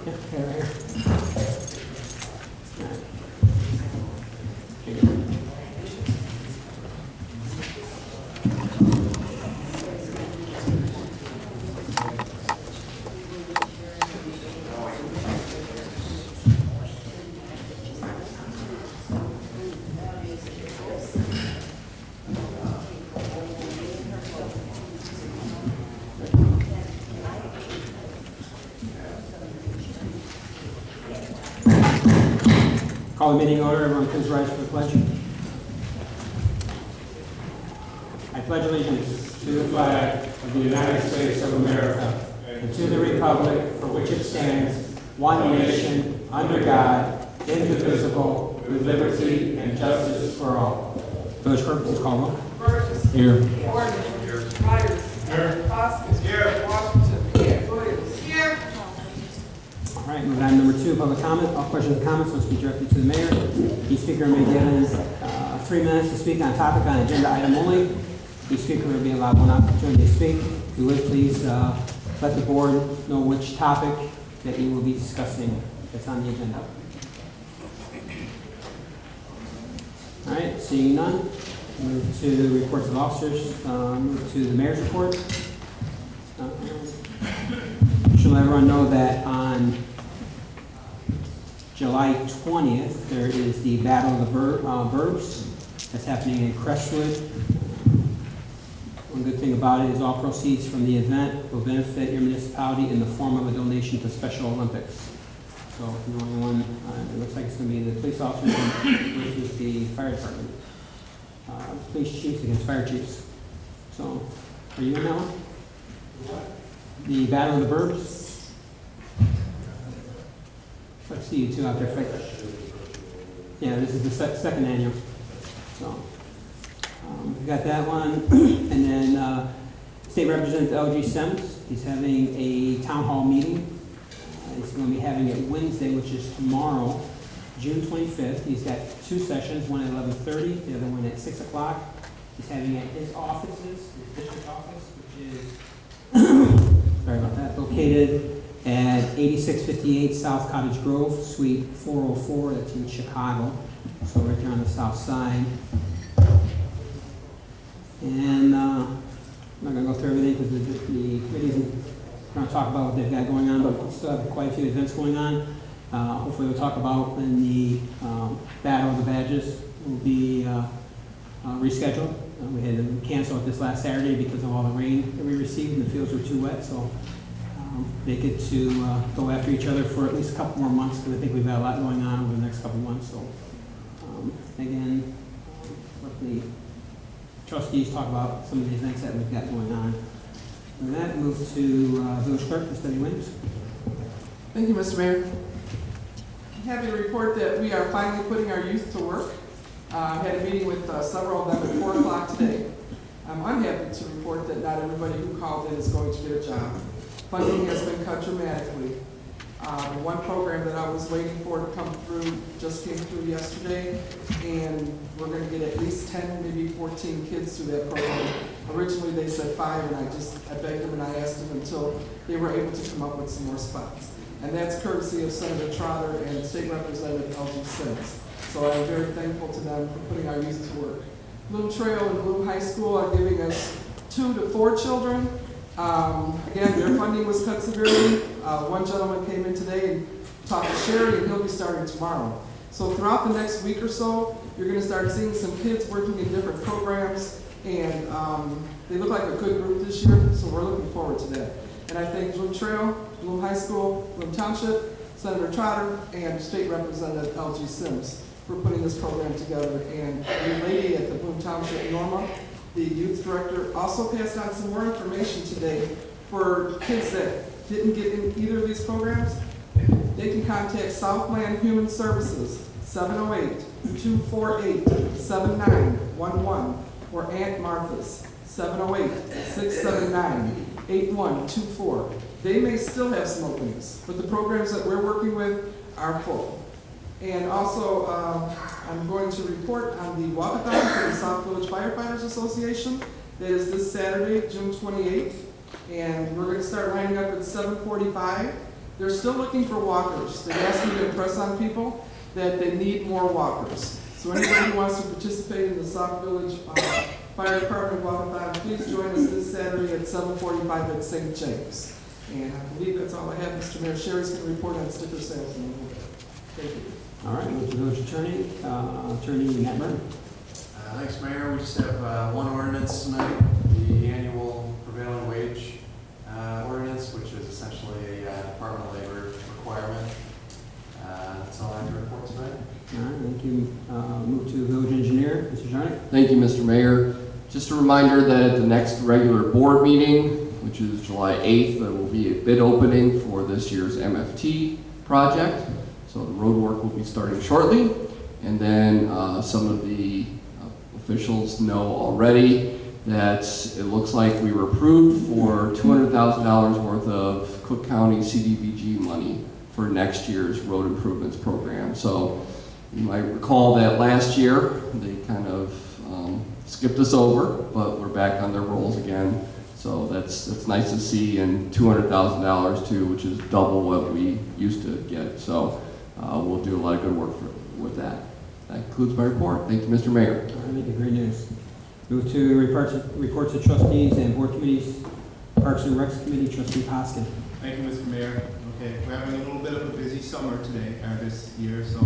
Okay, right here. Call the meeting order. Everyone please rise for the pledge. I pledge allegiance to the flag of the United States of America and to the republic for which it stands, one nation, under God, indivisible, with liberty and justice for all. Village clerk, please call roll. Burgess. Here. Gordon. Here. Myers. Here. Hoskins. Here. Washington. Here. Williams. Here. All right, moving on to number 2, public comment. All questions and comments must be directed to the mayor. Each speaker may be given 3 minutes to speak on a topic on agenda item only. Each speaker will be allowed 1 opportunity to speak. If you would, please let the board know which topic that you will be discussing that's on the agenda. All right, seeing none, move to the reports of officers. Move to the mayor's report. Should let everyone know that on July 20th, there is the Battle of the Burbs that's happening in Crestwood. One good thing about it is all proceeds from the event will benefit your municipality in the form of a donation to Special Olympics. So if you know anyone, it looks like it's going to be the police officers versus the fire department. Police chiefs against fire chiefs. So, are you in that one? The Battle of the Burbs. Let's see you two out there. Yeah, this is the second annual. So, we got that one. And then State Representative L.G. Sims, he's having a town hall meeting. He's going to be having it Wednesday, which is tomorrow, June 25th. He's got 2 sessions, one at 11:30, the other one at 6 o'clock. He's having it at his offices, his district office, which is, sorry about that, located at 8658 South Cottage Grove, Suite 404, that's in Chicago. So right there on the south side. And I'm not going to go through everything because the committee's going to talk about what they've got going on, but we still have quite a few events going on. Hopefully we'll talk about when the Battle of the Badges will be rescheduled. We had to cancel it this last Saturday because of all the rain that we received and the fields were too wet. So they get to go after each other for at least a couple more months because I think we've got a lot going on over the next couple months. So again, let the trustees talk about some of the events that we've got going on. With that, move to Village Clerk, Ms. Debbie Williams. Thank you, Mr. Mayor. I'm happy to report that we are finally putting our youth to work. I had a meeting with several of them at 4 o'clock today. I'm unhappy to report that not everybody who called in is going to get a job. Funding has been cut dramatically. The one program that I was waiting for to come through just came through yesterday, and we're going to get at least 10, maybe 14 kids through that program. Originally they said 5, and I begged them and I asked them until they were able to come up with some more spots. And that's courtesy of Senator Trotter and State Representative L.G. Sims. So I'm very thankful to them for putting our youth to work. Bloom Trail and Bloom High School are giving us 2 to 4 children. Again, their funding was cut severely. One gentleman came in today and talked to Sherry, and he'll be starting tomorrow. So throughout the next week or so, you're going to start seeing some kids working in different programs, and they look like a good group this year, so we're looking forward to that. And I thank Bloom Trail, Bloom High School, Bloom Township, Senator Trotter, and State Representative L.G. Sims for putting this program together. And the lady at the Bloom Township, Norma, the youth director, also passed on some more information today for kids that didn't get in either of these programs. They can contact Southland Human Services, 708-248-7911, or Aunt Martha's, 708-679-8124. They may still have some openings, but the programs that we're working with are full. And also, I'm going to report on the walkathon for the South Village Firefighters Association. That is this Saturday, June 28th. And we're going to start lining up at 7:45. They're still looking for walkers. They asked me to impress on people that they need more walkers. So anybody who wants to participate in the South Village Fire Department Walkathon, please join us this Saturday at 7:45 at St. James. And I believe that's all I have, Mr. Mayor. Sherry's going to report on sticker sales in a little bit. Thank you. All right, move to village attorney, Attorney Matt Byrne. Thanks, Mayor. We just have one ordinance tonight, the annual prevailing wage ordinance, which is essentially a Department of Labor requirement. That's all I have to report tonight. All right, thank you. Move to village engineer, Mr. Jarnick. Thank you, Mr. Mayor. Just a reminder that at the next regular board meeting, which is July 8th, there will be a bid opening for this year's MFT project. So the road work will be starting shortly. And then some of the officials know already that it looks like we were approved for $200,000 worth of Cook County CDBG money for next year's road improvements program. So you might recall that last year they kind of skipped us over, but we're back on their rolls again. So that's nice to see, and $200,000 too, which is double what we used to get. So we'll do a lot of good work with that. That concludes my report. Thank you, Mr. Mayor. All right, great news. Move to reports of trustees and board committees. Parks and Recs Committee, Trustee Hoskin. Thank you, Mr. Mayor. Okay, we're having a little bit of a busy summer today, this year. So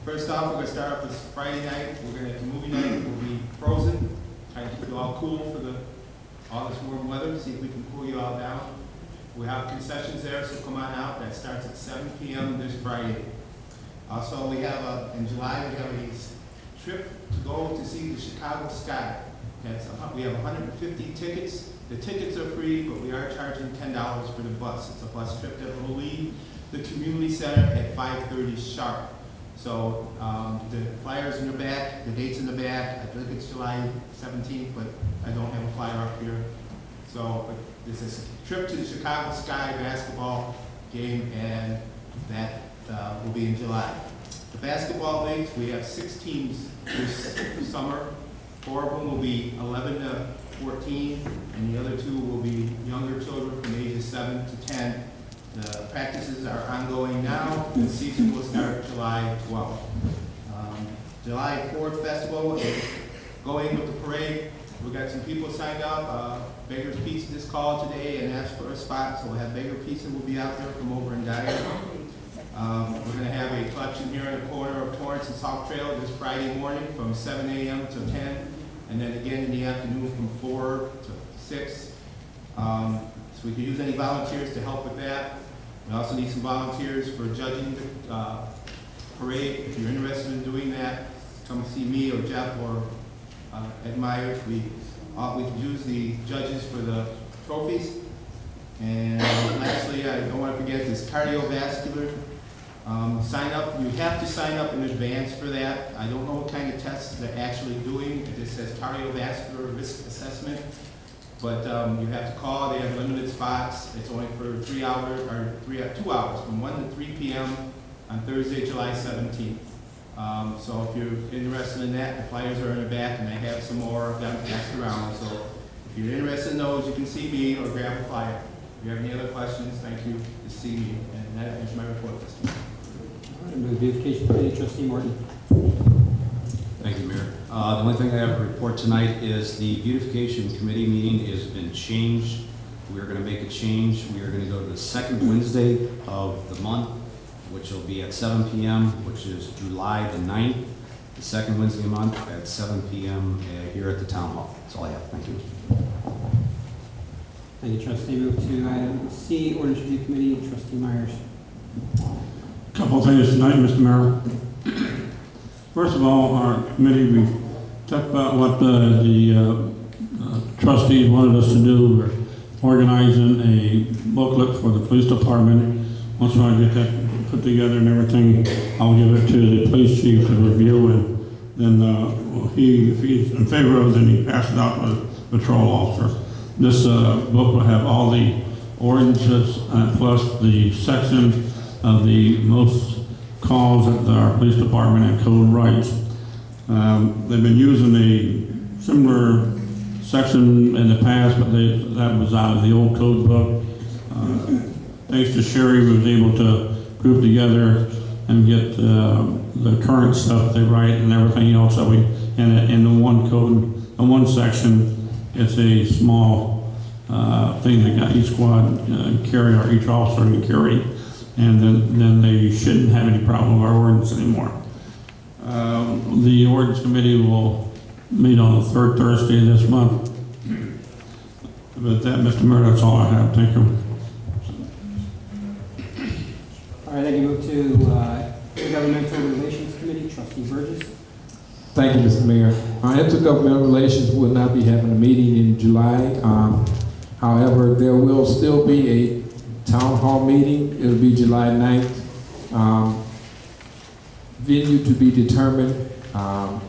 first off, we're going to start off this Friday night. We're going to have the movie night. We'll be Frozen. Trying to keep you all cool for all this warm weather. See if we can cool you all down. We have concessions there, so come on out. That starts at 7 p.m. this Friday. Also, we have in July we have a trip to go to see the Chicago Sky. We have 150 tickets. The tickets are free, but we are charging $10 for the bus. It's a bus trip that will leave the community center at 5:30 sharp. So the flyers in the back, the dates in the back. I think it's July 17th, but I don't have a flyer up here. So this is a trip to the Chicago Sky basketball game, and that will be in July. The basketball leagues, we have 6 teams this summer. 4 of them will be 11 to 14, and the other 2 will be younger children from ages 7 to 10. The practices are ongoing now. The season will start July 12th. July 4th festival is going with the parade. We got some people signed up. Beggar's Pizza just called today and asked for a spot, so we'll have Beggar Pizza will be out there from over in Dyer. We're going to have a collection here in the corner of Torrance and South Trail this Friday morning from 7 a.m. to 10, and then again in the afternoon from 4 to 6. So we could use any volunteers to help with that. We also need some volunteers for judging the parade. If you're interested in doing that, come see me or Jeff or Ed Myers. We can use the judges for the trophies. And lastly, I don't want to forget this cardiovascular sign up. You have to sign up in advance for that. I don't know what kind of tests they're actually doing. It just says cardiovascular risk assessment. But you have to call. They have limited spots. It's only for 3 hours or 2 hours, from 1 to 3 p.m. on Thursday, July 17th. So if you're interested in that, the flyers are in the back, and I have some more of them passed around. So if you're interested in those, you can see me or grab a flyer. If you have any other questions, thank you to see me. And that is my report this morning. All right, move to Beautification Committee, Trustee Morton. Thank you, Mayor. The only thing I have to report tonight is the Beautification Committee meeting has been changed. We are going to make a change. We are going to go to the second Wednesday of the month, which will be at 7 p.m., which is July the 9th, the second Wednesday of the month at 7 p.m. Here at the Town Hall. That's all I have. Thank you. Thank you, Trustee. Move to item C, Ordinance Review Committee, Trustee Myers. Couple of things tonight, Mr. Mayor. First of all, our committee, we talked about what the trustees wanted us to do. We're organizing a booklet for the police department. Once I get that put together and everything, I'll give it to the police chief to review, and then if he's in favor of it, then he passes it out to the patrol officer. This book will have all the ordinances plus the sections of the most calls that our police department and code writes. They've been using a similar section in the past, but that was out of the old code book. thanks to Sherry, we was able to group together and get the current stuff they write and everything else that we, in the one code, in one section, it's a small thing that got each squad carry, or each officer can carry, and then they shouldn't have any problem with our ordinance anymore. The ordinance committee will meet on the third Thursday of this month. But that, Mr. Mayor, that's all I have. Thank you. All right, then you move to Intergovernmental Relations Committee, Trustee Burgess. Thank you, Mr. Mayor. Intergovernmental Relations will not be having a meeting in July. However, there will still be a town hall meeting. It'll be July 9th. Venue to be determined.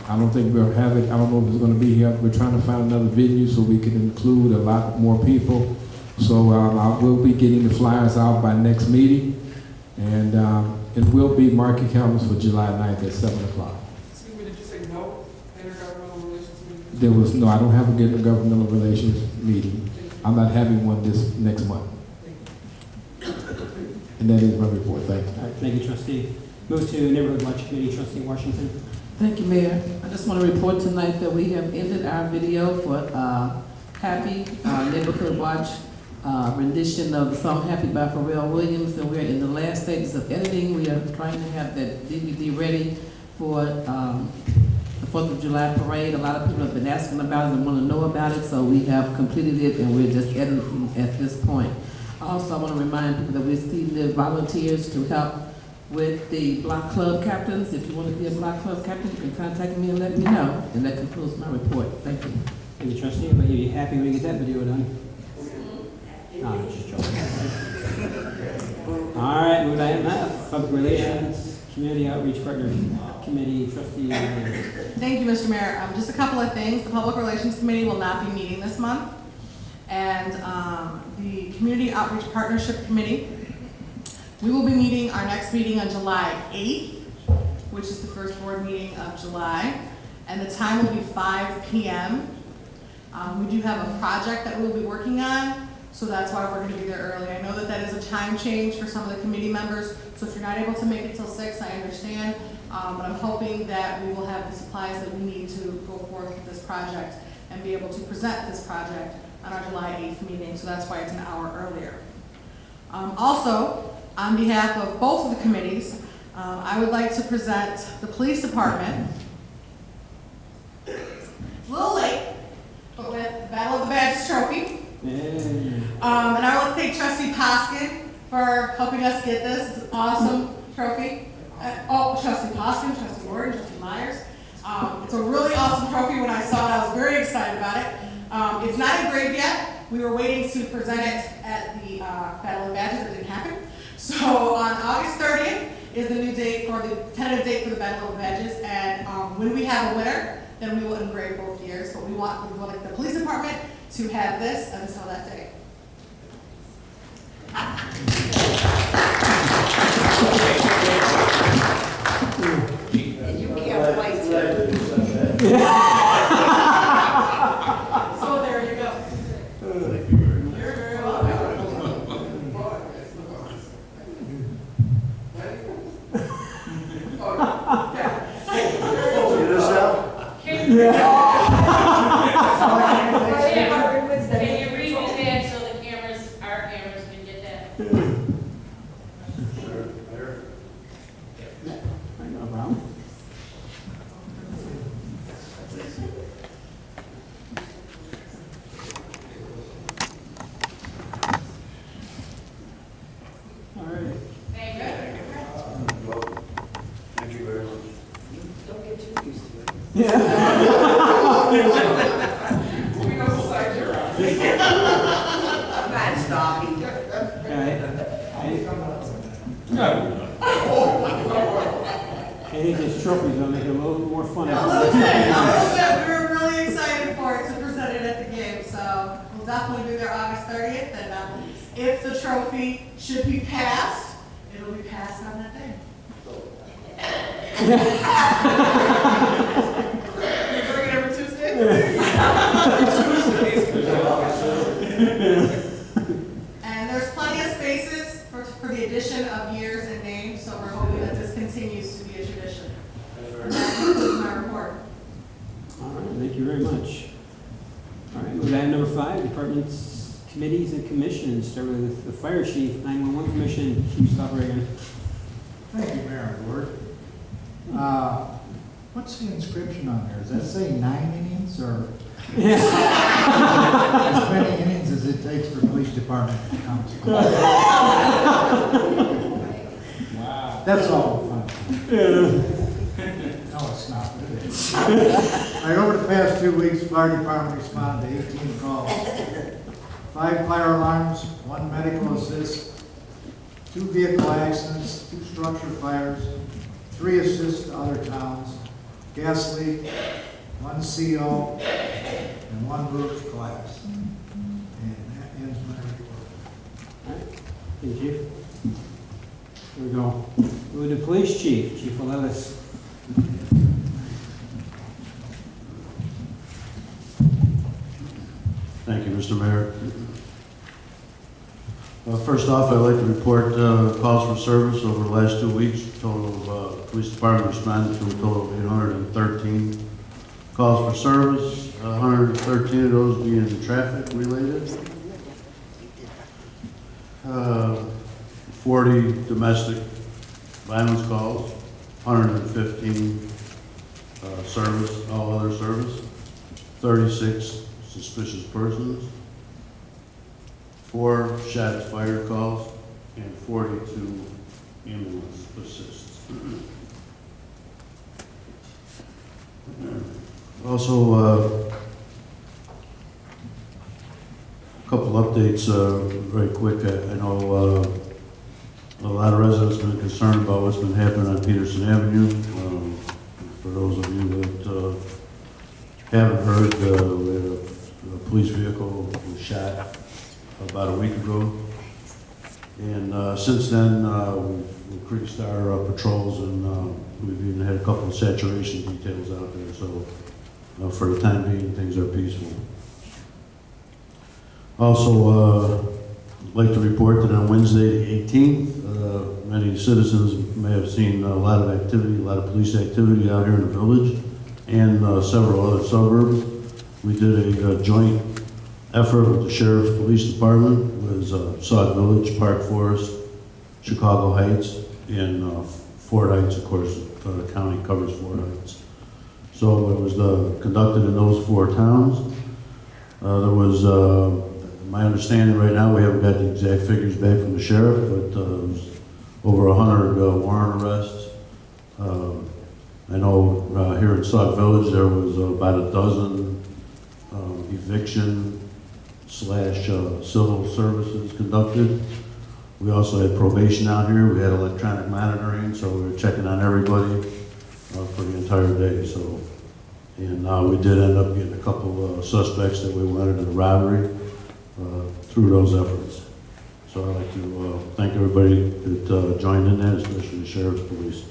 I don't think we'll have it. I don't know if it's going to be here. We're trying to find another venue so we can include a lot more people. So I will be getting the flyers out by next meeting. And it will be market calendars for July 9th at 7 o'clock. Excuse me, did you say no intergovernmental relations meeting? There was no, I don't have a intergovernmental relations meeting. I'm not having one this next month. And that is my report. Thank you. All right, thank you, Trustee. Move to Neighborhood Watch Committee, Trustee Washington. Thank you, Mayor. I just want to report tonight that we have ended our video for Happy Neighborhood Watch rendition of the song Happy by Pharrell Williams, and we're in the last stages of editing. We are trying to have that DVD ready for the 4th of July parade. A lot of people have been asking about it and want to know about it, so we have completed it and we're just editing at this point. Also, I want to remind people that we still need volunteers to help with the block club captains. If you want to be a block club captain, you can contact me and let me know. And that concludes my report. Thank you. Thank you, Trustee. But you'll be happy when you get that video done. No, I'm just joking. All right, move to item F, Public Relations, Community Outreach Partner Committee, Trustee. Thank you, Mr. Mayor. Just a couple of things. The Public Relations Committee will not be meeting this month. And the Community Outreach Partnership Committee, we will be meeting our next meeting on July 8th, which is the first board meeting of July. And the time will be 5 p.m. We do have a project that we'll be working on, so that's why we're going to be there early. I know that that is a time change for some of the committee members, so if you're not able to make it till 6, I understand. But I'm hoping that we will have the supplies that we need to go forth with this project and be able to present this project on our July 8th meeting, so that's why it's an hour earlier. Also, on behalf of both of the committees, I would like to present the police department. It's a little late, but with the Battle of the Badges trophy. And I want to thank Trustee Poskin for helping us get this. It's an awesome trophy. Trustee Poskin, Trustee Warren, Trustee Myers. It's a really awesome trophy. When I saw it, I was very excited about it. It's not engraved yet. We were waiting to present it at the Battle of the Badges. It didn't happen. So on August 30th is the new date for the tentative date for the Battle of the Badges. And when we have a winner, then we will engrave both years. But we want the police department to have this until that day. You can't wait to. So there you go. You're very welcome. Can you read that so the cameras, our cameras can get that? No problem. All right. Thank you. Thank you very much. Don't get too used to it. I'm not stalking. I think this trophy's gonna make it a little more fun. We were really excited for it to present it at the game, so we'll definitely be there August 30th. And if the trophy should be passed, it'll be passed on that day. You bring it every Tuesday? And there's plenty of spaces for the addition of years and names, so we're hoping that this continues to be a tradition. And that concludes my report. All right, thank you very much. All right, move to item number 5, departments, committees, and commissions. Start with the fire chief, 911 commission, Chief Reagan. Thank you, Mayor and Board. What's the inscription on there? Does that say 9 innings or as many innings as it takes for police department to come to? Wow. That's all fun. No, it's not. It is. All right, over the past 2 weeks, fire department responded to 18 calls. 5 fire alarms, 1 medical assist, 2 vehicle accidents, 2 structure fires, 3 assists to other towns, gas leak, 1 CO, and 1 roof collapse. And that ends my report. All right, thank you, Chief. Here we go. Move to police chief, Chief Levis. Thank you, Mr. Mayor. First off, I'd like to report calls for service over the last 2 weeks. Total of police department responded to a total of 813 calls for service, 113 of those being traffic related, 40 domestic violence calls, 115 service, all other service, 36 suspicious persons, 4 shots fired calls, and 42 ambulance assists. Also, a couple updates very quick. I know a lot of residents have been concerned about what's been happening on Peterson Avenue. For those of you that haven't heard, we had a police vehicle was shot about a week ago. And since then, we've increased our patrols, and we've even had a couple of saturation details out there. So for the time being, things are peaceful. Also, I'd like to report that on Wednesday the 18th, many citizens may have seen a lot of activity, a lot of police activity out here in the village and several other suburbs. We did a joint effort with the Sheriff's Police Department. It was Sauk Village, Park Forest, Chicago Heights, and Fort Heights. Of course, the county covers Fort Heights. So it was conducted in those 4 towns. There was, my understanding right now, we haven't got the exact figures back from the sheriff, but it was over 100 warrant arrests. I know here in Sauk Village there was about a dozen eviction / civil services conducted. We also had probation out here. We had electronic monitoring, so we were checking on everybody for the entire day. So, and we did end up getting a couple suspects that we wanted in a robbery through those efforts. So I'd like to thank everybody that joined in that, especially the Sheriff's Police.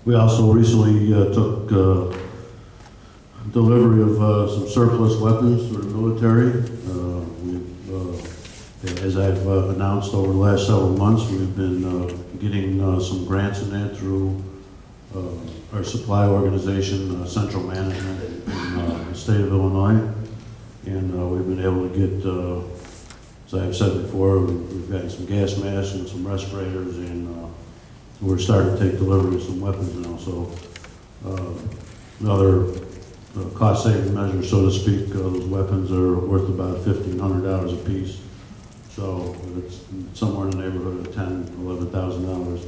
We also recently took delivery of some surplus weapons for the military. As I've announced over the last several months, we've been getting some grants in that through our supply organization, Central Management in the state of Illinois. And we've been able to get, as I've said before, we've gotten some gas masks and some respirators, and we're starting to take delivery of some weapons now. So another cost-saving measure, so to speak. Those weapons are worth about $1,500 a piece. So it's somewhere in the neighborhood of $10,000, $11,000.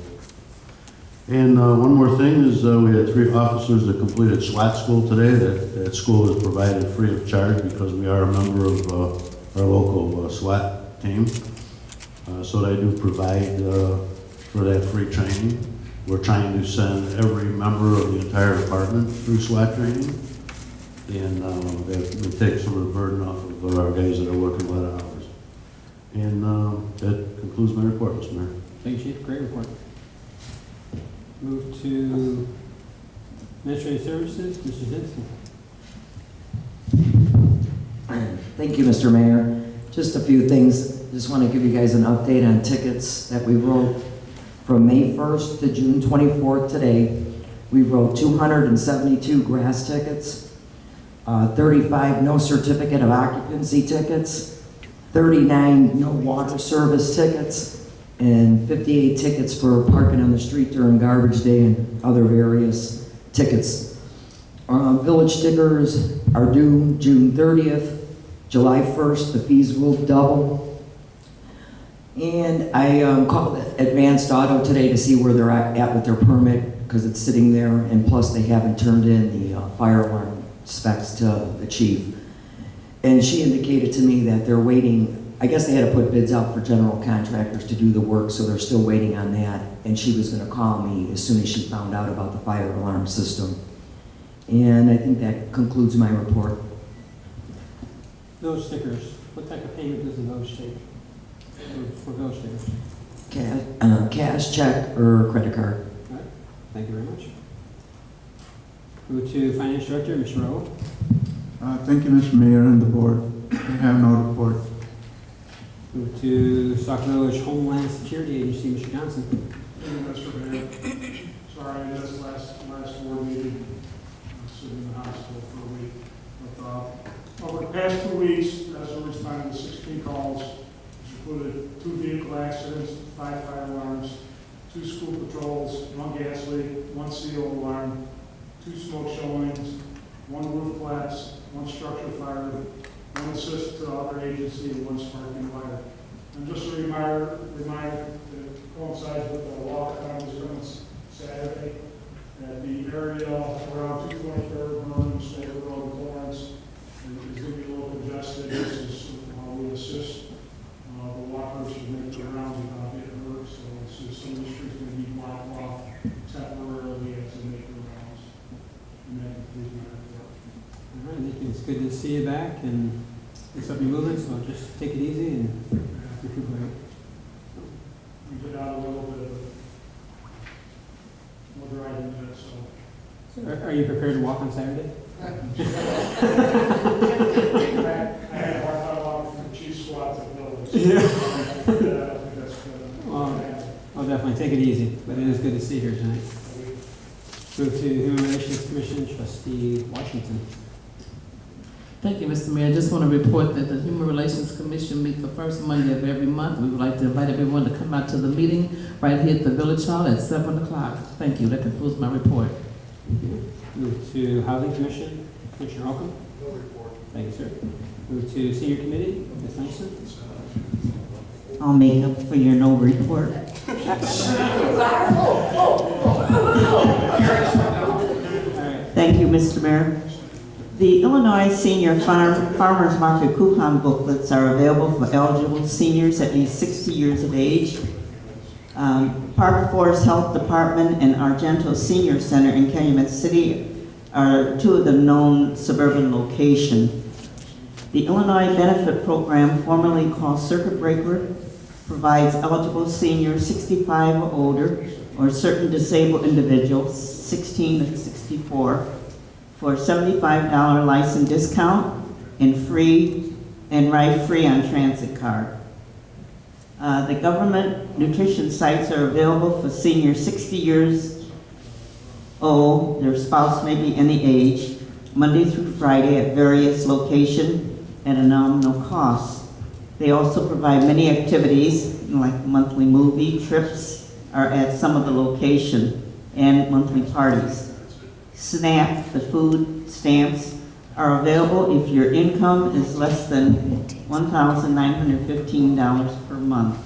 And one more thing is we had 3 officers that completed SWAT school today. That school is provided free of charge because we are a member of our local SWAT team. So they do provide for that free training. We're trying to send every member of the entire department through SWAT training. And we take some of the burden off of our guys that are working a lot of hours. And that concludes my report, Mr. Mayor. Thank you, Chief. Great report. Move to Administrative Services, Mr. Zinski. Thank you, Mr. Mayor. Just a few things. just want to give you guys an update on tickets that we wrote from May 1st to June 24th today. We wrote 272 grass tickets, 35 no certificate of occupancy tickets, 39 no water service tickets, and 58 tickets for parking on the street during garbage day and other various tickets. Village stickers are due June 30th. July 1st, the fees will double. And I called Advanced Auto today to see where they're at with their permit, because it's sitting there, and plus they haven't turned in the fire alarm specs to the chief. And she indicated to me that they're waiting. I guess they had to put bids out for general contractors to do the work, so they're still waiting on that. And she was going to call me as soon as she found out about the fire alarm system. And I think that concludes my report. Village stickers, what type of payment does the village take for village stickers? Cash, check, or credit card. All right, thank you very much. Move to Finance Director, Mr. Rowe. Thank you, Mr. Mayor and the board. I have no report. Move to Sauk Village Homeland Security Agency, Mr. Johnson. Thank you, Mr. Mayor. Sorry, I missed last board meeting. I was sitting in the hospital for a week. But, over the past 2 weeks, as I responded to 16 calls, which included 2 vehicle accidents, 5 fire alarms, 2 school patrols, 1 gas leak, 1 CO alarm, 2 smoke showings, 1 roof collapse, 1 structure fire, 1 assist to other agency, and 1 sparking fire. And just a reminder that coincides with the walk-on was Saturday at the area around 223rd Northern State Road, Florence. It's going to be a little congested. This is we assist the walkers to make their rounds without getting hurt. So it's just some of the streets going to be blocked off temporarily as they make their rounds. And that concludes my report. All right, Nick, it's good to see you back, and it's up and moving, so just take it easy and recuperate. We did out a little bit of more driving to it, so. Are you prepared to walk on Saturday? I had a hard time walking from the chief SWAT to the village. Yeah. I think that's good. I'll definitely take it easy, but it is good to see you here tonight. Move to Human Relations Commission, Trustee Washington. Thank you, Mr. Mayor. I just want to report that the Human Relations Commission meets the first Monday of every month. We would like to invite everyone to come out to the meeting right here at the Village Hall at 7 o'clock. Thank you. That concludes my report. Move to Housing Commission, Commissioner Holcomb. No report. Thank you, sir. Move to Senior Committee, Ms. Nelson. I'll make up for your no report. Thank you, Mr. Mayor. The Illinois Senior Farmers Market coupon booklets are available for eligible seniors at least 60 years of age. Park Forest Health Department and Argento Senior Center in Calumet City are 2 of the known suburban locations. The Illinois Benefit Program, formerly called Circuit Breaker, provides eligible seniors 65 or older, or certain disabled individuals, 16 to 64, for a $75 license discount and ride free on transit card. The government nutrition sites are available for seniors 60 years old, their spouse may be any age, Monday through Friday at various locations at a nominal cost. They also provide many activities like monthly movie trips are at some of the locations and monthly parties. SNAP, the food stamps, are available if your income is less than $1,915 per month.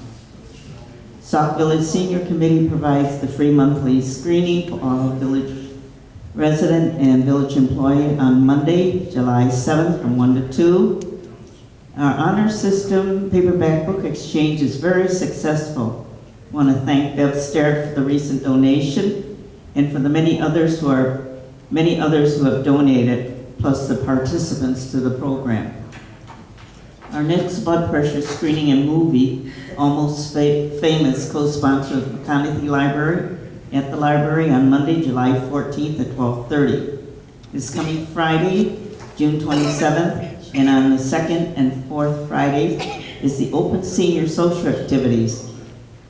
Sauk Village Senior Committee provides the free monthly screening for all village resident and village employee on Monday, July 7th from 1 to 2. Our honor system paperback book exchange is very successful. I want to thank Bev Starrett for the recent donation and for the many others who have donated, plus the participants to the program. Our next blood pressure screening and movie, Almost Famous, co-sponsor of McConaughey Library, at the library on Monday, July 14th at 12:30. This coming Friday, June 27th, and on the 2nd and 4th Fridays is the Open Senior Social Activities.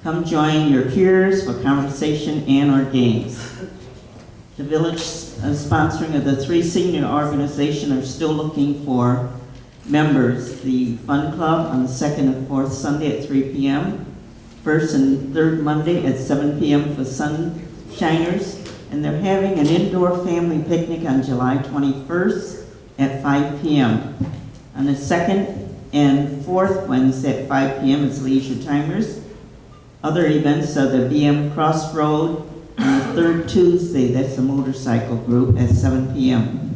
Come join your peers for conversation and/or games. The village sponsoring of the 3 senior organizations are still looking for members. The Fun Club on the 2nd and 4th Sunday at 3 p.m., 1st and 3rd Monday at 7 p.m. for Sunshiners, and they're having an indoor family picnic on July 21st at 5 p.m. On the 2nd and 4th Wednesday at 5 p.m. is Leisure Timers. Other events are the BM Crossroad on the 3rd Tuesday, that's a motorcycle group, at 7 p.m.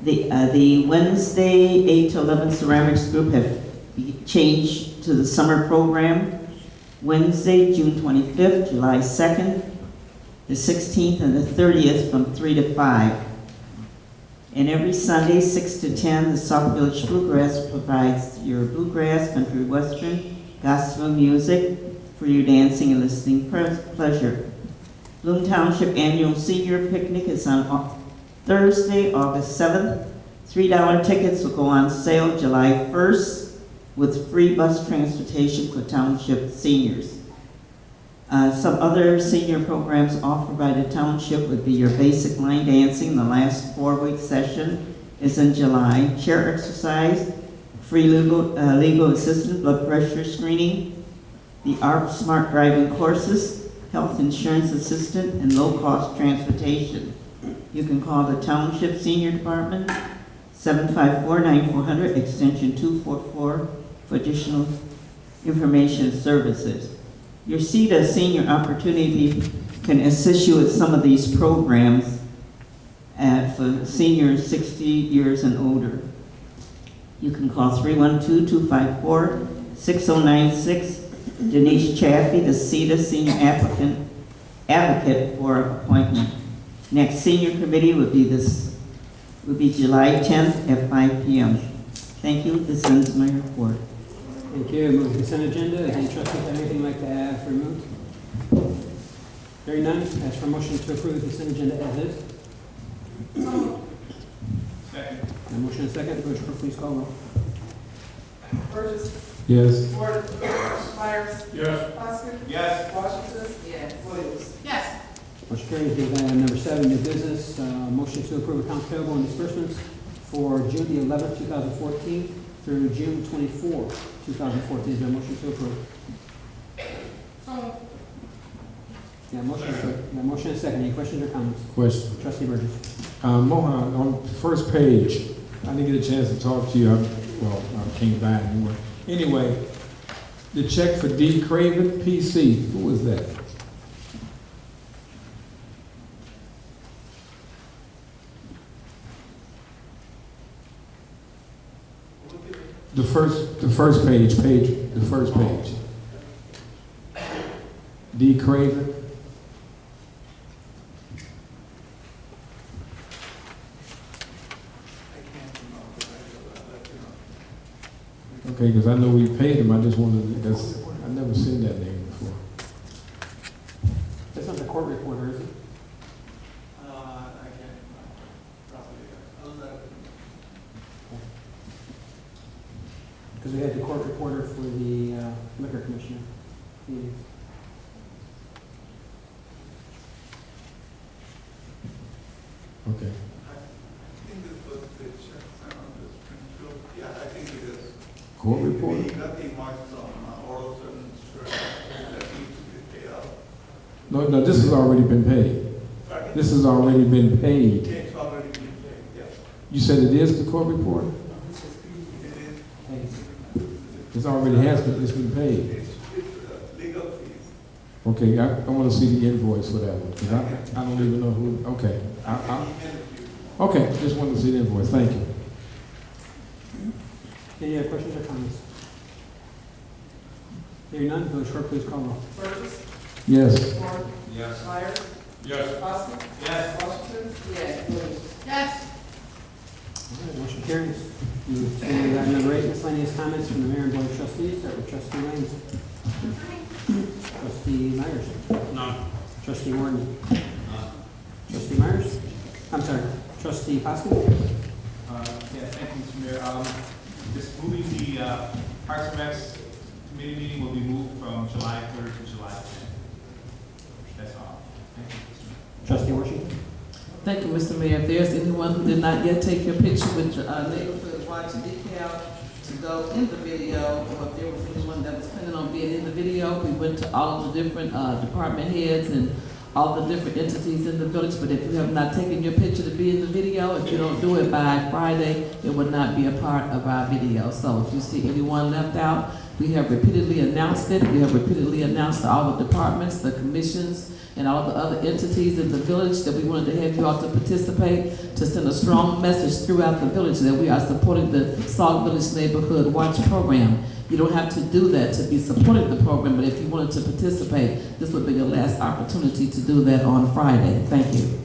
The Wednesday 8 to 11 ceramics group have changed to the summer program. Wednesday, June 25th, July 2nd, the 16th, and the 30th from 3 to 5. And every Sunday, 6 to 10, the South Village Bluegrass provides your bluegrass, country western, gospel music for your dancing and listening pleasure. Bloom Township Annual Senior Picnic is on Thursday, August 7th. $3 tickets will go on sale July 1st with free bus transportation for township seniors. Some other senior programs offered by the township would be your basic line dancing. The last 4-week session is in July. Chair exercise, free legal assistance, blood pressure screening, the ARP Smart Driving courses, health insurance assistant, and low-cost transportation. You can call the Township Senior Department, 754-9400, extension 244, for additional information and services. Your CETA Senior Opportunity can assist you with some of these programs for seniors 60 years and older. You can call 312-254-6096. Denise Chaffee, the CETA Senior Advocate for appointment. Next senior committee would be July 10th at 5 p.m. Thank you. This ends my report. Thank you. Move the consent agenda. Does any trustee have anything you'd like to add for removed? Hearing none, ask for a motion to approve the consent agenda as is. Second. A motion and a second. Village clerk, please call roll. Burgess. Yes. Ford. Myers. Yes. Poskett. Yes. Washington. Yes. Williams. Yes. Motion carries. Item number 7, new business. Motion to approve accounts payable and disbursements for June the 11th, 2014 through June 24th, 2014. Is there a motion to approve? Motion and a second. Any questions or comments? Question. Trustee Burgess. Mohan, on the first page, I didn't get a chance to talk to you. I came by anyway. Anyway, the check for D. Craven, PC, who was that? The first page. D. Craven. Okay, because I know we paid him. I just wanted to, I've never seen that name before. That's not the court reporter, is it? I can't properly. Because we had the court reporter for the liquor commissioner meetings. Okay. I think this was the check sound is pretty sure. Yeah, I think it is. Court reporter? Nothing much on oral and that needs to be paid out. No, this has already been paid. Pardon? This has already been paid. It's already been paid, yes. You said it is the court reporter? It is. It's already has been, it's been paid. It's legal fees. Okay, I want to see the invoice for that one, 'cause I don't even know who, okay. Okay, just wanted to see the invoice, thank you. Any other questions or comments? Hearing none, village clerk, please call roll. Burgess. Yes. Ford. Yes. Myers. Yes. Poskett. Yes. Washington. Yes. Williams. Yes. All right, motion carries. Move to item number 8, miscellaneous comments from the mayor and board of trustees. Start with trustee Lanes. Trustee Myers. None. Trustee Warden. Trustee Myers. I'm sorry. Trustee Poskett. Yeah, thank you, Mr. Mayor. Just moving the Parks and Recs committee meeting will be moved from July 3rd to July 10th. That's all. Thank you. Trustee Washington? Thank you, Mr. Mayor. If there's anyone who did not yet take your picture with your neighborhood watch decal to go in the video, or if there was anyone that was planning on being in the video, we went to all of the different department heads and all the different entities in the village, but if you have not taken your picture to be in the video, if you don't do it by Friday, it would not be a part of our video. So if you see anyone left out, we have repeatedly announced it. We have repeatedly announced to all the departments, the commissions, and all the other entities in the village that we wanted to have you all to participate, to send a strong message throughout the village that we are supporting the Sauk Village Neighborhood Watch Program. You don't have to do that to be supporting the program, but if you wanted to participate, this would be your last opportunity to do that on Friday. Thank you.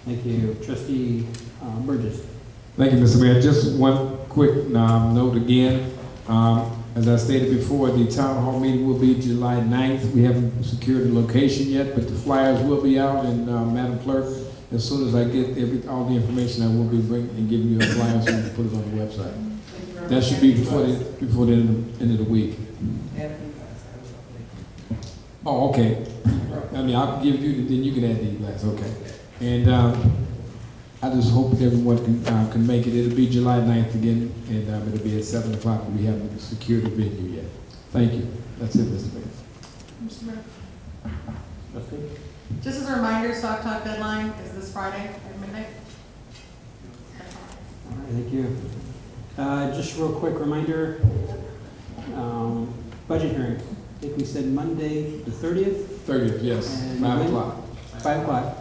Thank you. Trustee Burgess? Thank you, Mr. Mayor. Just one quick note again. As I stated before, the town hall meeting will be July 9th. We haven't secured a location yet, but the flyers will be out, and Madam Clerk, as soon as I get all the information, I will be bringing and giving you a flyer so you can put it on the website. That should be before the end of the week. Oh, okay. I mean, I'll give you, then you can add these last, okay. And I just hope everyone can make it. It'll be July 9th again, and it'll be at 7 o'clock. We haven't secured the venue yet. Thank you. That's it, Mr. Mayor. Mr. Mayor. Trustee? Just as a reminder, Stock Talk deadline is this Friday at midnight. All right, thank you. Just real quick reminder, budget hearings. I think we said Monday the 30th? 30th, yes, And 5 o'clock. 5 o'clock.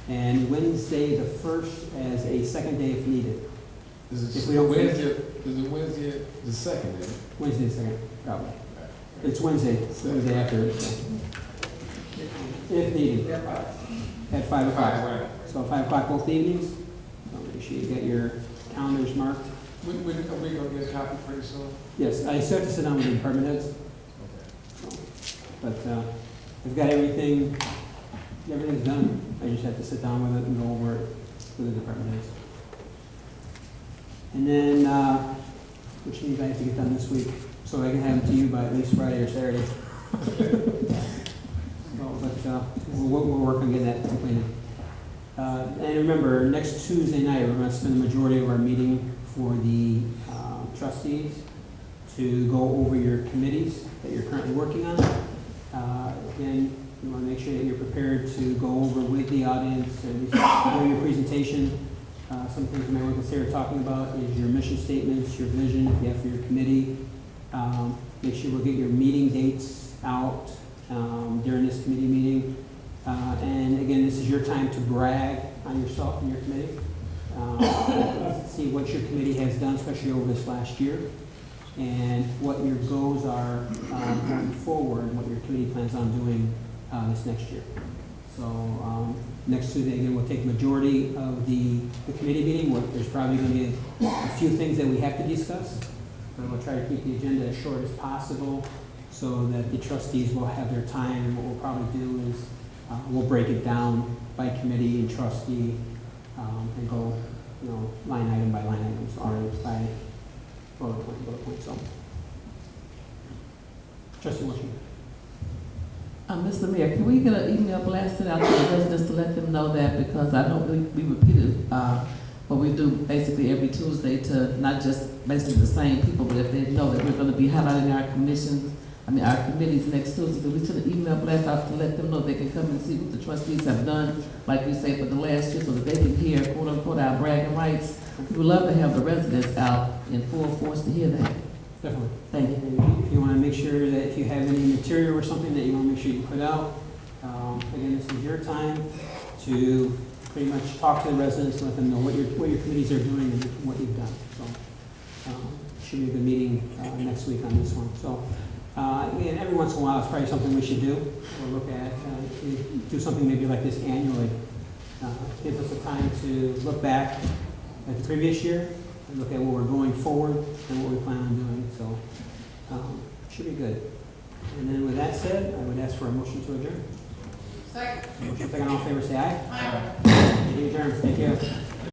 And Wednesday the 1st as a second day if needed. If we don't Wednesday, is it Wednesday the 2nd, is it? Wednesday the 2nd, probably. It's Wednesday, Wednesday after. So. If needed. At 5 o'clock. Right. So 5 o'clock both evenings. So make sure you get your calendars marked. When are we going to get a copy pretty soon? Yes, I still have to sit down with the department heads. Okay. But I've got everything, everything's done. I just have to sit down with it and go over it with the department heads. And then, which means I have to get done this week, so I can have them to you by at least Friday or Saturday. We'll work on getting that completed. And remember, next Tuesday night, we're going to spend the majority of our meeting for the trustees to go over your committees that you're currently working on. Again, you want to make sure that you're prepared to go over with the audience and during your presentation. Some things you might want to consider talking about is your mission statements, your vision, if you have for your committee. Make sure we'll get your meeting dates out during this committee meeting. And again, this is your time to brag on yourself and your committee. See what your committee has done, especially over this last year, and what your goals are going forward, and what your committee plans on doing this next year. So next Tuesday, again, we'll take majority of the committee meeting. There's probably going to be a few things that we have to discuss, but we'll try to keep the agenda as short as possible so that the trustees will have their time. And what we'll probably do is we'll break it down by committee and trustee and go, line item by line item, or by bullet point. So, Trustee Washington. Mr. Mayor, can we get an email blasted out to the residents to let them know that, because I know we repeated what we do basically every Tuesday to not just basically the same people, but if they know that we're going to be highlighting our our committees next Tuesday, can we send an email blast out to let them know they can come and see what the trustees have done, like we say, for the last year, so that they can hear, quote unquote, our bragging rights. We would love to have the residents out in full force to hear that. Definitely. Thank you. And if you want to make sure that if you have any material or something that you want to make sure you put out, again, this is your time to pretty much talk to the residents and let them know what your committees are doing and what you've done. So, should be a good meeting next week on this one. So, again, every once in a while, it's probably something we should do. We'll look at do something maybe like this annually. Gives us a time to look back at the previous year and look at what we're going forward and what we plan on doing. So, should be good. And then with that said, I would ask for a motion to adjourn. Second. Motion second, all in favor, say aye. Aye. Meeting adjourned. Thank you.